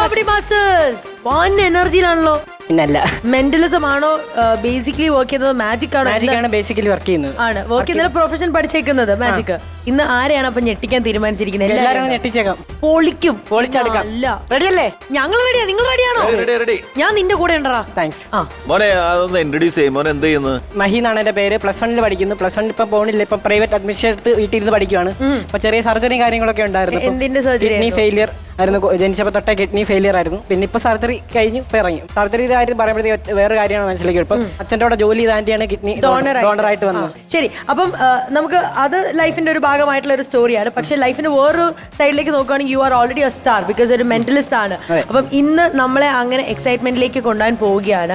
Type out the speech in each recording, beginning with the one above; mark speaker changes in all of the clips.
Speaker 1: Comedy masters one എനർജിയിലാണല്ലോ.
Speaker 2: പിന്നല്ല,
Speaker 1: mentalism ആണോ basically work ചെയ്യുന്നത്? മാജിക് ആണോ?
Speaker 2: മാജിക് ആണ് ബേസിക്കലി വർക്ക് ചെയ്യുന്നത്.
Speaker 1: ആണ് വർക്ക് ചെയ്യുന്ന പ്രൊഫഷൻ പഠിച്ചേക്കുന്നത് മാജിക്. ഇന്ന് ആരെയാണ് അപ്പൊ ഞെട്ടിക്കാൻ തീരുമാനിച്ചിരിക്കുന്നത്?
Speaker 2: എല്ലാവരും ഞെട്ടിച്ചേക്കാം,
Speaker 1: പൊളിക്കും,
Speaker 2: പൊളിച്ചെടുക്കാം.
Speaker 1: റെഡിയല്ലേ? ഞങ്ങൾ റെഡിയാ, നിങ്ങൾ റെഡിയാണോ? ഞാൻ നിന്റെ കൂടെ ഉണ്ടടാ.
Speaker 2: താങ്ക്സ്.
Speaker 3: മോനെ അതൊന്ന് ഇൻട്രൊഡ്യൂസ് ചെയ്യും. മോനെ എന്ത് ചെയ്യുന്നു?
Speaker 2: മഹി എന്നാണ് എന്റെ പേര്. +1 പഠിക്കുന്നു. +1 ഇപ്പൊ പോണില്ല, ഇപ്പൊ പ്രൈവറ്റ് അഡ്മിഷൻ എടുത്ത് വീട്ടിലിരുന്ന് പഠിക്കുവാണ്. അപ്പൊ ചെറിയ സർജറി കാര്യങ്ങളൊക്കെ ഉണ്ടായിരുന്നു.
Speaker 1: എന്തിന്റെ സർജറി?
Speaker 2: കിഡ്നി ഫെയിലിയർ ആയിരുന്നു, ജനിച്ചപ്പോൾ തൊട്ടേ കിഡ്നി ഫെയിലിയർ ആയിരുന്നു. പിന്നെ ഇപ്പൊ സർജറി കഴിഞ്ഞു, ഇപ്പൊ ഇറങ്ങി. സർജറി കാര്യം പറയുമ്പോഴത്തേക്ക് വേറെ കാര്യമാണ് മനസ്സിലാക്കി. ഇപ്പം അച്ഛൻ്റെ കൂടെ ജോലി ചെയ്ത ആന്റിയാണ് കിഡ്നി ഡോണർ ആയിട്ട് വന്നത്.
Speaker 1: ശരി, അപ്പം നമുക്ക് അത് ലൈഫിന്റെ ഒരു ഭാഗമായിട്ടുള്ള ഒരു സ്റ്റോറിയാണ്. പക്ഷെ ലൈഫിന്റെ വേറൊരു സൈഡിലേക്ക് നോക്കുകയാണെങ്കിൽ you are already A star, because ഒരു മെന്റലിസ്റ്റ് ആണ്. അപ്പം ഇന്ന് നമ്മളെ അങ്ങനെ എക്സൈറ്റ്മെന്റിലേക്ക് കൊണ്ടുപോകാൻ പോവുകയാണ്.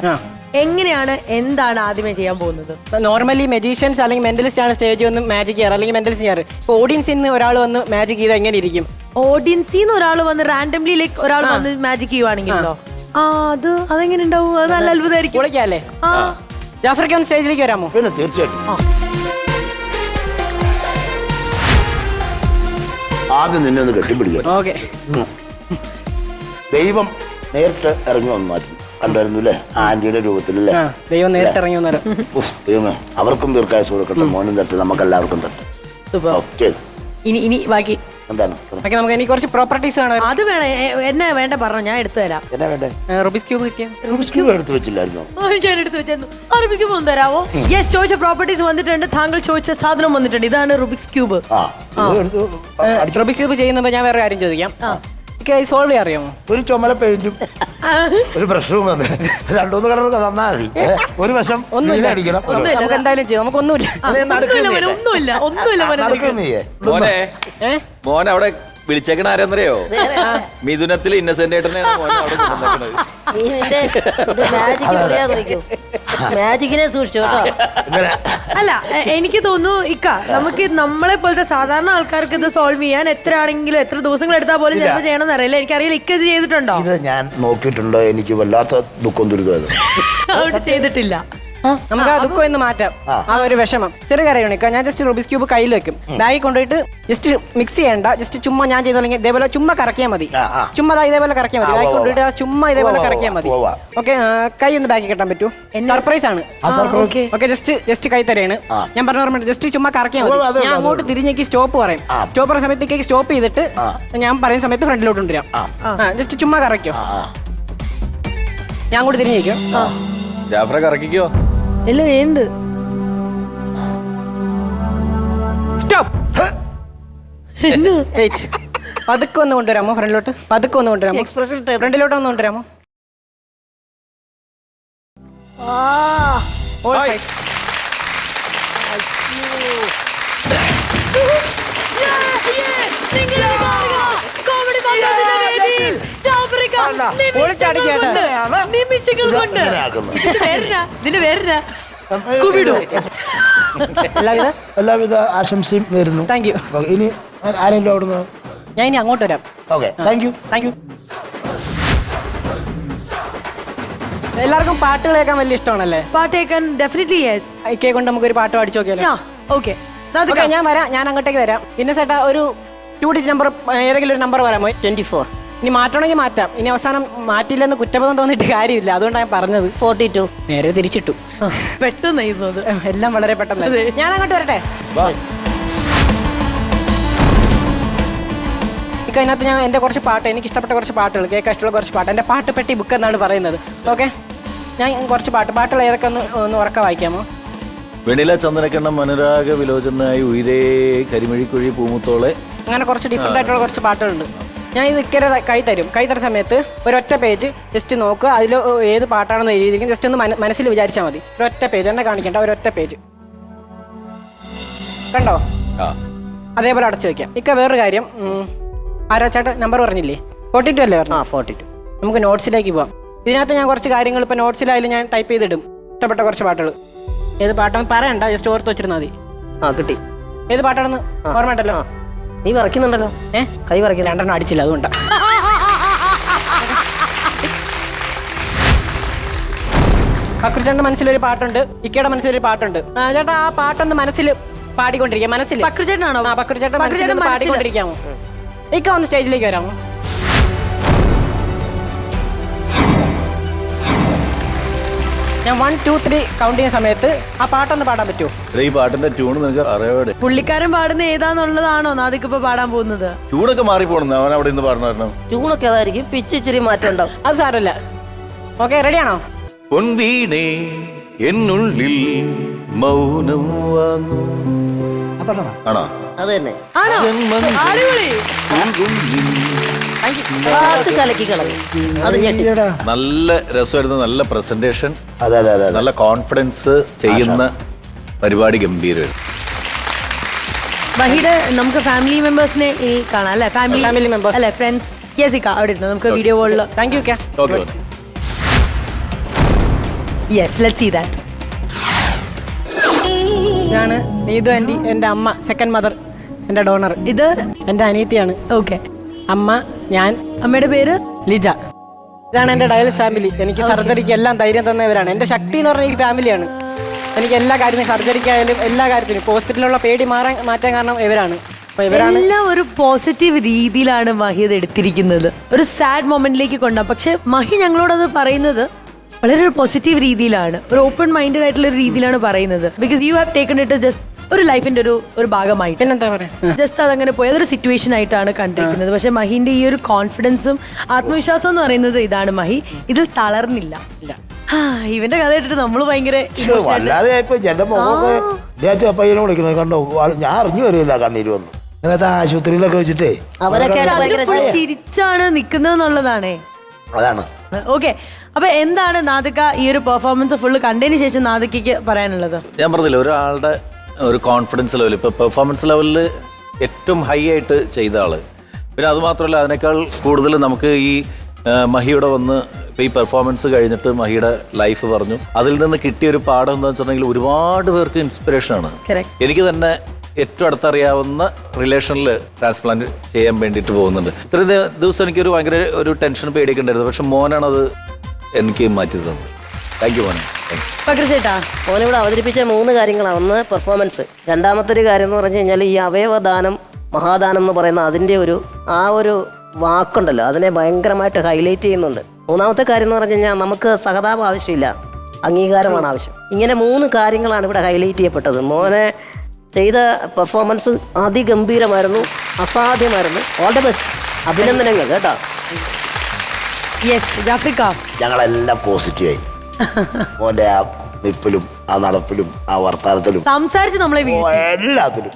Speaker 1: എങ്ങനെയാണ്, എന്താണ് ആദ്യമേ ചെയ്യാൻ പോകുന്നത്?
Speaker 2: നോർമലി മെജീഷ്യൻസ് അല്ലെങ്കിൽ മെന്റലിസ്റ്റ് ആണ് സ്റ്റേജ് വന്ന് മാജിക് ചെയ്യാറ്, അല്ലെങ്കിൽ മെന്റലിസ്റ്റ് ചെയ്യാറ്. ഇപ്പോൾ ഓഡിയൻസിൽ നിന്ന് ഒരാൾ വന്ന് മാജിക് ചെയ്താൽ എങ്ങനെ ഇരിക്കും?
Speaker 1: ഓഡിയൻസിൽ നിന്ന് ഒരാൾ വന്ന് റാൻഡംലി ലൈക്ക് ഒരാൾ വന്ന് മാജിക് ചെയ്യുവാണെങ്കിലോ അതെങ്ങനെ ഉണ്ടാവും? അത് നല്ല അത്ഭുതമായിരിക്കും.
Speaker 2: പൊളിക്കല്ലേ? ജാഫർക്ക് ഒന്ന് സ്റ്റേജിലേക്ക് വരാമോ?
Speaker 4: പിന്നെ തീർച്ചയായിട്ടും. ആദ്യം നിന്നെ ഒന്ന് കെട്ടിപ്പിടിക്കാം.
Speaker 2: ഓക്കെ.
Speaker 4: ദൈവം നേരിട്ട് ഇറങ്ങി വന്നു മാറ്റി കണ്ടായിരുന്നു അല്ലേ? ആന്റിയുടെ രൂപത്തിലല്ലേ?
Speaker 2: ദൈവം നേരിട്ട് ഇറങ്ങി വന്നാലോ?
Speaker 4: ദൈവമേ, അവർക്കും ദീർഘായുസ് കൊടുക്കട്ടെ, മോനും തട്ടെ, നമുക്ക് എല്ലാവർക്കും തട്ടെ.
Speaker 1: ഇനി ബാക്കി
Speaker 4: എന്താണ്?
Speaker 2: നമുക്ക് എനിക്ക് കുറച്ച് പ്രോപ്പർട്ടീസ് വേണം.
Speaker 1: അത് വേണം. എന്നെ വേണ്ട പറഞ്ഞു, ഞാൻ എടുത്തു തരാം.
Speaker 4: എന്നാ വേണ്ടേ?
Speaker 2: റുബിക്സ് ക്യൂബ് കിട്ടിയാ?
Speaker 4: റുബിക്സ് ക്യൂബ് എടുത്ത് വെച്ചില്ലായിരുന്നോ?
Speaker 1: ഞാൻ എടുത്തു വെച്ചു. റുബിക്സ് ക്യൂബ് തരാവോ? യെസ്, ചോദിച്ച പ്രോപ്പർട്ടീസ് വന്നിട്ടുണ്ട്. താങ്കൾ ചോദിച്ച സാധനം വന്നിട്ടുണ്ട്. ഇതാണ് റുബിക്സ് ക്യൂബ്.
Speaker 2: റുബിക്സ് ക്യൂബ് ചെയ്യുന്നപ്പോ ഞാൻ വേറെ കാര്യം ചോദിക്കാം. സോൾവ് ചെയ്യാൻ അറിയാമോ?
Speaker 4: ഒരു ചുമല പെയിന്റും ഒരു ബ്രഷും വന്ന് 2-3 കളറൊക്കെ തന്നാ മതി. ഒരു വശം അടിക്കണം.
Speaker 2: നമുക്ക് എന്തായാലും ചെയ്യാം. നമുക്കൊന്നുമില്ല.
Speaker 3: മോനെ മോനെ അവിടെ വിളിച്ചേക്കണ ആരെന്നറിയോ? മിഥുനത്തിൽ ഇന്നസെന്റ് ഏട്ടനെയാണ് മോനെ അവിടെ കൊണ്ടുവന്നേക്കണത്.
Speaker 5: മാജിക്കിനെ സൂക്ഷിച്ചു കേട്ടോ.
Speaker 1: അല്ല, എനിക്ക് തോന്നുന്നു ഇക്ക, നമുക്ക് നമ്മളെ പോലത്തെ സാധാരണ ആൾക്കാർക്ക് ഇത് സോൾവ് ചെയ്യാൻ എത്ര ആണെങ്കിലും എത്ര ദിവസങ്ങൾ എടുത്താൽ പോലും ചിലപ്പോൾ ചെയ്യണമെന്ന് അറിയില്ല. എനിക്കറിയില്ല, ഇക്ക ഇത് ചെയ്തിട്ടുണ്ടോ?
Speaker 4: ഇത് ഞാൻ നോക്കിയിട്ടുണ്ടോ? എനിക്ക് വല്ലാത്ത ദുഃഖം ദുരിതം
Speaker 1: അവിടെ ചെയ്തിട്ടില്ല.
Speaker 2: നമുക്ക് ആ ദുഃഖം എന്ന് മാറ്റാം, ആ ഒരു വിഷമം. ചെറിയ കാര്യമാണ്. ഞാൻ ജസ്റ്റ് റുബിക്സ് ക്യൂബ് കയ്യിൽ വെക്കും, ബാഗിൽ കൊണ്ടുപോയിട്ട് ജസ്റ്റ് മിക്സ് ചെയ്യണ്ട, ജസ്റ്റ് ചുമ്മാ ഞാൻ ചെയ്തോളെങ്കിൽ ഇതേപോലെ ചുമ്മാ കറക്കിയാൽ മതി. ചുമ്മാ ഇതേപോലെ കറക്കിയാൽ മതി. ബാഗിൽ കൊണ്ടുപോയിട്ട് ചുമ്മാ ഇതേപോലെ കറക്കിയാൽ മതി. ഓക്കെ, കൈ ഒന്ന് ബാഗിൽ കെട്ടാൻ പറ്റൂ. സർപ്രൈസ് ആണ്. ഓക്കെ, ജസ്റ്റ് കൈ തരയാണ്. ഞാൻ പറഞ്ഞ ഓർമ്മ, ജസ്റ്റ് ചുമ്മാ കറക്കിയാൽ മതി. ഞാൻ അങ്ങോട്ട് തിരിഞ്ഞേക്ക് സ്റ്റോപ്പ് പറയും. സ്റ്റോപ്പ് പറയുന്ന സമയത്തേക്ക് സ്റ്റോപ്പ് ചെയ്തിട്ട് ഞാൻ പറയുന്ന സമയത്ത് ഫ്രണ്ടിലോട്ട് കൊണ്ടുവരാം. ജസ്റ്റ് ചുമ്മാ കറക്കോ. ഞാൻ അങ്ങോട്ട് തിരിഞ്ഞേക്കും.
Speaker 3: ജാഫറെ കറക്കിക്കോ.
Speaker 1: ഇല്ല, വേണ്ട.
Speaker 2: സ്റ്റോപ്പ്. പതുക്കെ ഒന്ന് കൊണ്ടുവരാമോ ഫ്രണ്ടിലോട്ട്? പതുക്കെ ഒന്ന് കൊണ്ടുവരാമോ?
Speaker 5: എക്സ്പ്രഷൻ
Speaker 2: ഫ്രണ്ടിലോട്ട് ഒന്ന് കൊണ്ടുവരാമോ?
Speaker 1: നിമിഷങ്ങൾ കൊണ്ട്
Speaker 4: എല്ലാവിധ ആശംസയും നേരുന്നു.
Speaker 2: Thank you.
Speaker 4: ഇനി ആരെങ്കിലും അവിടുന്ന്?
Speaker 2: ഞാൻ ഇനി അങ്ങോട്ട് വരാം.
Speaker 4: Okay, thank you.
Speaker 2: എല്ലാവർക്കും പാട്ടുകൾ കേൾക്കാൻ വലിയ ഇഷ്ടമാണല്ലേ?
Speaker 1: പാട്ട് കേൾക്കാൻ ഡെഫിനറ്റ്ലി യെസ്.
Speaker 2: ഐക്കെ കൊണ്ട് നമുക്കൊരു പാട്ട് പഠിച്ചു നോക്കിയാലോ?
Speaker 1: ഓക്കെ,
Speaker 2: ഞാൻ വരാം. ഞാൻ അങ്ങോട്ടേക്ക് വരാം. പിന്നെ ചേട്ടാ ഒരു 2 ഡിജിറ്റ് നമ്പർ, ഏതെങ്കിലും ഒരു നമ്പർ പറയാമോ? 24. ഇനി മാറ്റണമെങ്കിൽ മാറ്റാം. ഇനി അവസാനം മാറ്റില്ലെന്ന് കുറ്റബോധം തോന്നിയിട്ട് കാര്യമില്ല. അതുകൊണ്ടാണ് ഞാൻ പറഞ്ഞത്.
Speaker 5: 42.
Speaker 2: നേരെ തിരിച്ചിട്ടു.
Speaker 1: പെട്ടെന്നായിരുന്നു അത്.
Speaker 2: എല്ലാം വളരെ പെട്ടെന്ന്. ഞാൻ അങ്ങോട്ട് വരട്ടെ. ഇക്ക, അതിനകത്ത് ഞാൻ എൻ്റെ കുറച്ച് പാട്ട്, എനിക്ക് ഇഷ്ടപ്പെട്ട കുറച്ച് പാട്ടുകൾ, കേൾക്കാൻ ഇഷ്ടമുള്ള കുറച്ച് പാട്ട്, എൻ്റെ പാട്ട് പെട്ടി ബുക്ക് എന്നാണ് പറയുന്നത്. ഓക്കെ, ഞാൻ കുറച്ച് പാട്ടുകൾ ഏതൊക്കെ ഒന്ന് ഉറക്കം വായിക്കാമോ?
Speaker 3: വെണില ചന്ദനക്കണ്ണം മനരാഗ വിലോചനായി ഉയരേ കരിമഴിക്കുഴി പൂമുത്തോളെ,
Speaker 2: അങ്ങനെ കുറച്ച് ഡിഫറെൻ്റ് ആയിട്ടുള്ള കുറച്ച് പാട്ടുകളുണ്ട്. ഞാൻ ഇത് ഇക്കരെ കൈ തരുന്ന സമയത്ത് ഒരൊറ്റ പേജ് ജസ്റ്റ് നോക്കുക. അതിൽ ഏത് പാട്ടാണെന്ന് എഴുതിയിരിക്കും. ജസ്റ്റ് ഒന്ന് മനസ്സിൽ വിചാരിച്ചാൽ മതി. ഒരൊറ്റ പേജ് എന്നെ കാണിക്കേണ്ട, ഒരൊറ്റ പേജ് കണ്ടോ? അതേപോലെ അടച്ചു വയ്ക്കാം. ഇക്ക, വേറൊരു കാര്യം, ആരാ ചേട്ടാ നമ്പർ പറഞ്ഞില്ലേ? 42 അല്ലേ പറഞ്ഞു?
Speaker 5: 42.
Speaker 2: നമുക്ക് നോട്ട്സിലേക്ക് പോവാം. ഇതിനകത്ത് ഞാൻ കുറച്ച് കാര്യങ്ങൾ ഇപ്പോൾ നോട്ട്സിലായാലും ഞാൻ ടൈപ്പ് ചെയ്തിടും. ഇഷ്ടപ്പെട്ട കുറച്ച് പാട്ടുകൾ. ഏത് പാട്ടാണെന്ന് പറയണ്ട, ജസ്റ്റ് ഓർത്ത് വെച്ചിരുന്നാൽ മതി.
Speaker 5: കിട്ടി.
Speaker 2: ഏത് പാട്ടാണെന്ന് ഓർമ്മ ഉണ്ടല്ലോ?
Speaker 5: നീ വറക്കുന്നുണ്ടല്ലോ. കൈ വറക്കില്ല.
Speaker 2: 2 അടിച്ചില്ല, അതുകൊണ്ടാ. പക്രുചേട്ടൻ്റെ മനസ്സിലൊരു പാട്ടുണ്ട്, ഇക്കയുടെ മനസ്സിലൊരു പാട്ടുണ്ട്. ചേട്ടാ ആ പാട്ടൊന്ന് മനസ്സിൽ പാടിക്കൊണ്ടിരിക്കാം. മനസ്സിൽ
Speaker 1: പക്രുചേട്ടനാണോ?
Speaker 2: പക്രുചേട്ടൻ പാടിക്കൊണ്ടിരിക്കാമോ? ഇക്ക ഒന്ന് സ്റ്റേജിലേക്ക് വരാമോ? ഞാൻ 1, 2, 3 കൗണ്ട് ചെയ്യുന്ന സമയത്ത് ആ പാട്ടൊന്ന് പാടാൻ പറ്റുമോ?
Speaker 3: എടാ, ഈ പാട്ടിന്റെ ട്യൂൺ നിനക്ക് അറിയാതെ
Speaker 1: പുള്ളിക്കാരൻ പാടുന്ന ഏതാന്നുള്ളതാണോ നാദിക്ക് ഇപ്പൊ പാടാൻ പോകുന്നത്?
Speaker 3: ട്യൂണൊക്കെ മാറിപ്പോണെന്ന് അവൻ അവിടെ നിന്ന് പറഞ്ഞു തരണം.
Speaker 5: ട്യൂണൊക്കെ അതായിരിക്കും, പിച്ച് ഇച്ചിരി മാറ്റം ഉണ്ടാവും.
Speaker 2: അത് സാരമില്ല. ഓക്കെ, റെഡിയാണോ?
Speaker 3: പൊൻവീണേ എന്നുള്ളിൽ മൗനം വാങ്ങൂ. ആണോ?
Speaker 5: അത് തന്നെ.
Speaker 1: ആണോ? അടിപൊളി.
Speaker 5: പാട്ട് കലക്കി കളഞ്ഞു. അത് ഞെട്ടി.
Speaker 3: നല്ല രസമായിരുന്നു, നല്ല പ്രസന്റേഷൻ,
Speaker 4: അതെ അതെ അതെ
Speaker 3: നല്ല കോൺഫിഡൻസ് ചെയ്യുന്ന പരിപാടി ഗംഭീരമായിരുന്നു.
Speaker 1: മഹിയുടെ നമുക്ക് ഫാമിലി മെമ്പേഴ്സിനെ ഈ കാണാം അല്ലെ?
Speaker 2: Family members.
Speaker 1: അല്ലെ? ഫ്രണ്ട്സ്. യെസ്, അവിടെ ഇരുന്നു നമുക്ക് വീഡിയോ കോളിൽ.
Speaker 2: Thank you.
Speaker 3: Okay,
Speaker 1: yes, let's see that.
Speaker 2: ഞാൻ നീതു ആൻറ്റി, എൻ്റെ അമ്മ, സെക്കൻഡ് മദർ, എൻ്റെ ഡോണർ.
Speaker 1: ഇത്
Speaker 2: എൻ്റെ അനിയത്തിയാണ്.
Speaker 1: ഓക്കെ.
Speaker 2: അമ്മ, ഞാൻ,
Speaker 1: അമ്മയുടെ പേര്
Speaker 2: ലിജ. ഇതാണ് എൻ്റെ ഡയലിസ് ഫാമിലി. എനിക്ക് സർജറിക്ക് എല്ലാം ധൈര്യം തന്നവരാണ്. എൻ്റെ ശക്തി എന്ന് പറഞ്ഞാൽ ഈ ഫാമിലിയാണ്. എനിക്ക് എല്ലാ കാര്യത്തിനും, സർജറിക്കായാലും എല്ലാ കാര്യത്തിനും, ഇപ്പോൾ ഹോസ്പിറ്റലിലുള്ള പേടി മാറ്റാൻ കാരണം ഇവരാണ്. അപ്പോൾ ഇവരാണ്
Speaker 1: എല്ലാം ഒരു പോസിറ്റീവ് രീതിയിലാണ് മഹി അത് എടുത്തിരിക്കുന്നത്. ഒരു സാഡ് മൊമെന്റിലേക്ക് കൊണ്ടുപോകാം. പക്ഷെ മഹി ഞങ്ങളോടത് പറയുന്നത് വളരെ ഒരു പോസിറ്റീവ് രീതിയിലാണ്, ഒരു ഓപ്പൺ മൈൻഡഡ് ആയിട്ടുള്ള ഒരു രീതിയിലാണ് പറയുന്നത്. Because you have taken it just ഒരു ലൈഫിന്റെ ഒരു ഭാഗമായിട്ട്.
Speaker 2: പിന്നെന്താ പറയാ,
Speaker 1: ജസ്റ്റ് അതങ്ങനെ പോയി അതൊരു സിറ്റുവേഷൻ ആയിട്ടാണ് കണ്ടിരിക്കുന്നത്. പക്ഷെ മഹിന്റെ ഈ ഒരു കോൺഫിഡൻസും ആത്മവിശ്വാസം എന്ന് പറയുന്നത് ഇതാണ്. മഹി ഇതിൽ തളർന്നില്ല. ഇവന്റെ കഥ കേട്ടിട്ട് നമ്മള് ഭയങ്കര
Speaker 4: വല്ലാതെ എന്റെ മുഖമൊക്കെ പയ്യനെ വിളിക്കണ കണ്ടോ? ഞാൻ അറിഞ്ഞു വരില്ല കണ്ണീര് വന്നു. അങ്ങനത്തെ ആശുപത്രിയിലൊക്കെ വെച്ചിട്ടേ
Speaker 5: അവരൊക്കെ ഭയങ്കര
Speaker 1: ചിരിച്ചാണ് നിക്കുന്നത് എന്നുള്ളതാണേ.
Speaker 4: അതാണ്.
Speaker 1: ഓക്കെ, അപ്പൊ എന്താണ് നാദിക ഈ ഒരു പെർഫോമൻസ് ഫുള്ള് കണ്ടതിന് ശേഷം നാദികയ്ക്ക് പറയാനുള്ളത്?
Speaker 3: ഞാൻ പറഞ്ഞില്ല, ഒരാളുടെ ഒരു കോൺഫിഡൻസ് ലെവൽ, ഇപ്പോൾ പെർഫോമൻസ് ലെവലിൽ ഏറ്റവും ഹൈ ആയിട്ട് ചെയ്ത ആള്. പിന്നെ അതുമാത്രമല്ല, അതിനേക്കാൾ കൂടുതൽ നമുക്ക് ഈ മഹിയുടെ വന്ന് ഇപ്പോൾ ഈ പെർഫോമൻസ് കഴിഞ്ഞിട്ട് മഹിയുടെ ലൈഫ് പറഞ്ഞു. അതിൽ നിന്ന് കിട്ടിയ ഒരു പാഠം എന്താണെന്ന് വെച്ചിട്ടുണ്ടെങ്കിൽ ഒരുപാട് പേർക്ക് ഇൻസ്പിറേഷനാണ്. എനിക്ക് തന്നെ ഏറ്റവും അടുത്തറിയാവുന്ന റിലേഷനിൽ ട്രാൻസ്പ്ലാന്റ് ചെയ്യാൻ വേണ്ടിയിട്ട് പോകുന്നുണ്ട്. ഇത്രയും ദിവസം എനിക്കൊരു ഭയങ്കര ഒരു ടെൻഷൻ പേടിയൊക്കെ ഉണ്ടായിരുന്നു. പക്ഷെ മോനാണത് എനിക്ക് മാറ്റി തന്നത്. താങ്ക് യു മോനെ.
Speaker 1: ചേട്ടാ,
Speaker 5: ഓനിവിടെ അവതരിപ്പിച്ച 3 കാര്യങ്ങളാണ്. ഒന്ന് പെർഫോമൻസ്, രണ്ടാമത്തെ ഒരു കാര്യം എന്ന് പറഞ്ഞു കഴിഞ്ഞാൽ ഈ അവയവദാനം, മഹാദാനം എന്ന് പറയുന്ന അതിൻ്റെ ആ ഒരു വാക്കുണ്ടല്ലോ, അതിനെ ഭയങ്കരമായിട്ട് ഹൈലൈറ്റ് ചെയ്യുന്നുണ്ട്. മൂന്നാമത്തെ കാര്യം എന്ന് പറഞ്ഞു കഴിഞ്ഞാൽ നമുക്ക് സഹതാപം ആവശ്യമില്ല, അംഗീകാരമാണ് ആവശ്യം. ഇങ്ങനെ 3 കാര്യങ്ങളാണ് ഇവിടെ ഹൈലൈറ്റ് ചെയ്യപ്പെട്ടത്. മോനെ ചെയ്ത പെർഫോമൻസ് അതിഗംഭീരമായിരുന്നു, അസാധ്യമായിരുന്നു. ഓൾ ദ ബെസ്റ്റ്, അഭിനന്ദനങ്ങൾ കേട്ടോ.
Speaker 4: ഞങ്ങളെല്ലാം പോസിറ്റീവായി. മോന്റെ ആ നിപ്പിലും ആ നടപ്പിലും ആ വർത്താനത്തിലും
Speaker 1: സംസാരിച്ച് നമ്മളെ
Speaker 4: എല്ലാത്തിലും.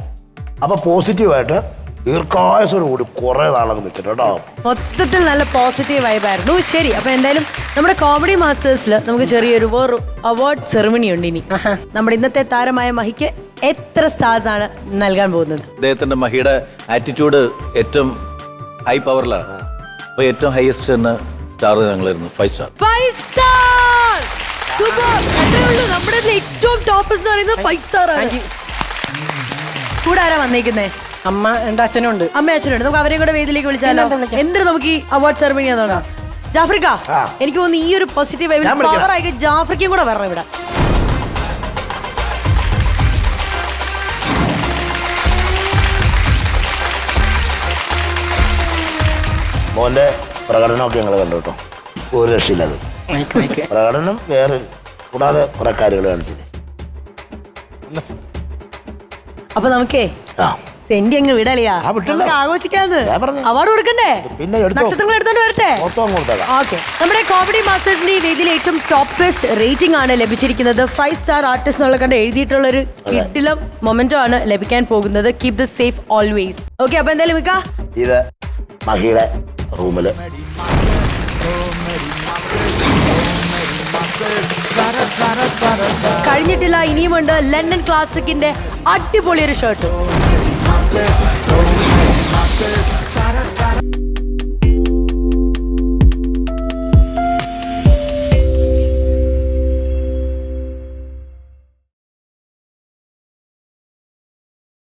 Speaker 4: അപ്പൊ പോസിറ്റീവായിട്ട് ദീർഘായുസോട് കൂടി കുറെ നാളൊക്കെ നിൽക്കട്ടെ കേട്ടോ.
Speaker 1: മൊത്തത്തിൽ നല്ല പോസിറ്റീവ് വൈബായിരുന്നു. ശരി, അപ്പൊ എന്തായാലും നമ്മുടെ കോമഡി മാസ്റ്റേഴ്സിൽ നമുക്ക് ചെറിയൊരു വേറെ അവാർഡ് സെറിമണി ഉണ്ട് ഇനി. നമ്മുടെ ഇന്നത്തെ താരമായ മഹിക്ക് എത്ര സ്റ്റാർസ് ആണ് നൽകാൻ പോകുന്നത്?
Speaker 3: അദ്ദേഹത്തിന്റെ മഹിയുടെ ആറ്റിറ്റ്യൂഡ് ഏറ്റവും ഹൈ പവറിലാണ്. അപ്പോൾ ഏറ്റവും ഹയസ്റ്റ് തന്നെ സ്റ്റാർ ഞങ്ങളായിരുന്നു 5 സ്റ്റാർ.
Speaker 1: 5 star, super. എത്രയുള്ളൂ നമ്മുടെ ഏറ്റവും ടോപ്പ് എന്ന് പറയുന്നത് 5 സ്റ്റാർ ആണ്. കൂടെ ആരാ വന്നേക്കുന്നേ?
Speaker 2: അമ്മ, എൻ്റെ അച്ഛനും ഉണ്ട്.
Speaker 1: അമ്മ, അച്ഛനുണ്ട്. നമുക്ക് അവരെയും കൂടെ വേദിയിലേക്ക് വിളിച്ചാലോ? എന്തിനാ നമുക്ക് ഈ അവാർഡ് സെറിമണി തുടങ്ങാം. ജാഫ്രിക്ക, എനിക്ക് തോന്നുന്നു ഈ ഒരു പോസിറ്റീവ് വൈബിൽ പവർ ആയിട്ട് ജാഫ്രിക്കയും കൂടെ വരണം ഇവിടെ.
Speaker 4: മോന്റെ പ്രകടനമൊക്കെ ഞങ്ങൾ കണ്ടു കേട്ടോ. ഒരു രക്ഷയില്ലത്. പ്രകടനം വേറെ, കൂടാതെ കുറെ കാര്യങ്ങൾ കാണിച്ചില്ലേ.
Speaker 1: അപ്പൊ നമുക്കേ സെന്റി അങ്ങ് വിടലിയാ, ആഘോഷിക്കാന്ന്. അവാർഡ് കൊടുക്കണ്ടേ?
Speaker 4: പിന്നെ
Speaker 1: നക്ഷത്രങ്ങൾ എടുത്തോണ്ട് വരട്ടെ. ഓക്കെ, നമ്മുടെ കോമഡി മാസ്റ്റേഴ്സിന്റെ ഈ വേദിയിൽ ഏറ്റവും ടോപ്പസ്റ്റ് റേറ്റിംഗ് ആണ് ലഭിച്ചിരിക്കുന്നത്. 5 സ്റ്റാർ ആർട്ടിസ്റ്റ് എന്നുള്ള കണ്ട് എഴുതിയിട്ടുള്ള ഒരു കിടിലം മൊമെന്റോ ആണ് ലഭിക്കാൻ പോകുന്നത്. Keep the safe always. Okay, അപ്പൊ എന്തായാലും
Speaker 4: ഇത് മഹിയുടെ റൂമില്
Speaker 1: കഴിഞ്ഞിട്ടില്ല, ഇനിയുമുണ്ട് ലണ്ടൻ ക്ലാസിക്കിന്റെ അടിപൊളി ഒരു ഷർട്ട്.